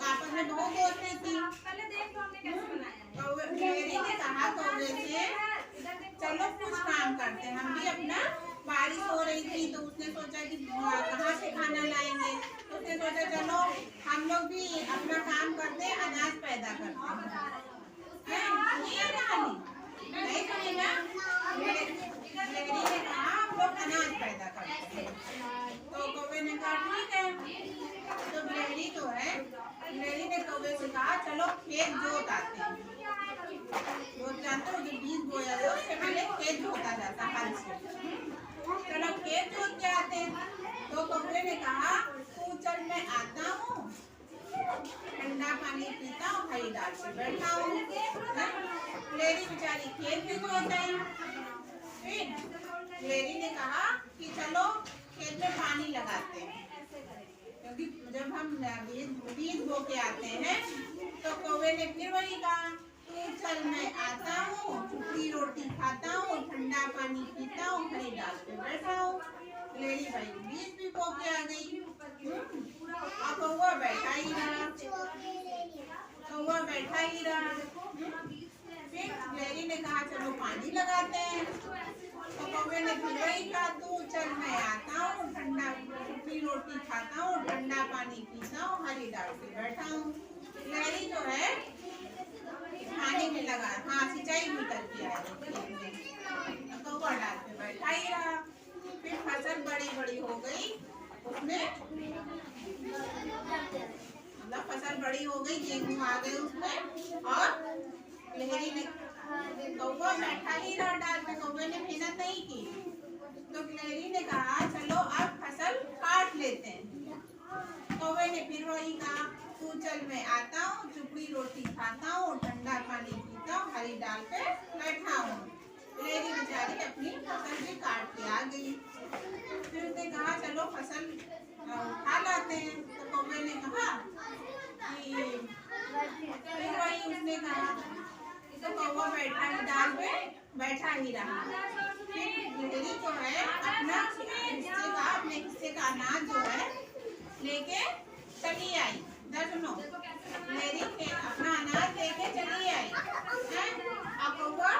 आपस में बहुत दोस्ती थी। मेरी ने कहा कौवे से चलो कुछ काम करते हैं, हम भी अपना बारिश हो रही थी तो उसने सोचा कि कहाँ से खाना लाएंगे, तो उसने सोचा चलो हम लोग भी अपना काम करते हैं, अनाज पैदा करते हैं। नहीं सुनी ना? मेरी ने कहा हम लोग अनाज पैदा करते हैं, तो कौवे ने कहा ठीक है। तो बिल्ली तो है, बिल्ली ने कौवे से कहा चलो खेत जोत आते हैं। जोत जानते हो, जो बीज बोया जाता है उससे पहले खेत जोता जाता है हल से। चलो खेत जोत के आते हैं। तो कौवे ने कहा तू चल मैं आता हूँ, ठंडा पानी पीता हूँ, हरी डाल से बैठा हूँ। बिल्ली बेचारी खेत भी जोत आई। फिर बिल्ली ने कहा कि चलो खेत में पानी लगाते हैं, क्योंकि जब हम बीज बो के आते हैं तो कौवे ने फिर वही कहा तू चल मैं आता हूँ, सूखी रोटी खाता हूँ, ठंडा पानी पीता हूँ, हरी डाल पे बैठा हूँ। लेडी भाई बीज भी बो के आ गई। अब कौवा बैठा ही रहा, कौवा बैठा ही रहा। फिर लेडी ने कहा चलो पानी लगाते हैं, तो कौवे ने फिर वही कहा तू चल मैं आता हूँ, ठंडा सूखी रोटी खाता हूँ, ठंडा पानी पीता हूँ, हरी डाल पे बैठा हूँ। लेडी जो है पानी में लगा, हाँ सिंचाई भी करके आया, कौवा डाल पे बैठा ही रहा। फिर फसल बड़ी बड़ी हो गई, उसमें मतलब फसल बड़ी हो गई, गेहूं आ गए उसमें, और लहरी ने कौवा बैठा ही रहा डाल पे, कौवे ने मेहनत नहीं की। तो लहरी ने कहा चलो अब फसल काट लेते हैं। कौवे ने फिर वही कहा तू चल मैं आता हूँ, चुपड़ी रोटी खाता हूँ, ठंडा पानी पीता हूँ, हरी डाल पे बैठा हूँ। लहरी बेचारी अपनी फसल भी काट के आ गई। फिर उसने कहा चलो फसल उठा लाते हैं। तो कौवे ने कहा कि फिर वही उसने कहा, तो कौवा बैठा ही डाल पे बैठा ही रहा। फिर लहरी जो है अपना हिस्से का, अपने हिस्से का अनाज जो है लेके चली आई। सुनो, लहरी अपना अनाज लेके चली आई, और कौवा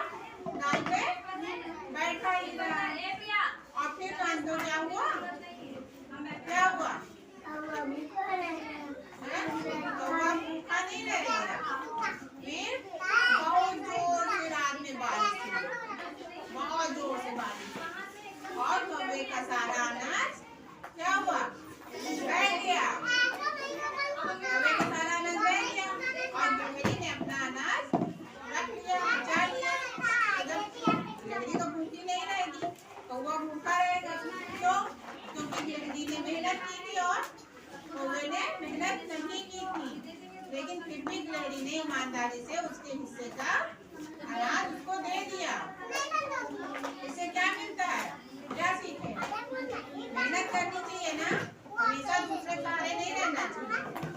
डाल पे बैठा ही रहा। और फिर जान दो क्या हुआ, क्या हुआ? कौवा भूखा नहीं रहेगा। फिर बहुत जोर से रात में बारिश हुई, बहुत जोर से बारिश, और कौवे का सारा अनाज क्या हुआ, बह गया। कौवे का सारा अनाज बह गया, और बिल्ली ने अपना अनाज रख लिया, बचा लिया। बिल्ली तो भूखी नहीं रहेगी, कौवा भूखा रहेगा। क्यों? क्योंकि बिल्ली ने मेहनत की थी और कौवे ने मेहनत नहीं की थी, लेकिन फिर भी गिलहरी ने ईमानदारी से उसके हिस्से का अनाज उसको दे दिया। इससे क्या मिलता है, क्या सीखे? मेहनत करनी चाहिए ना, हमेशा दूसरे सहारे नहीं रहना चाहिए।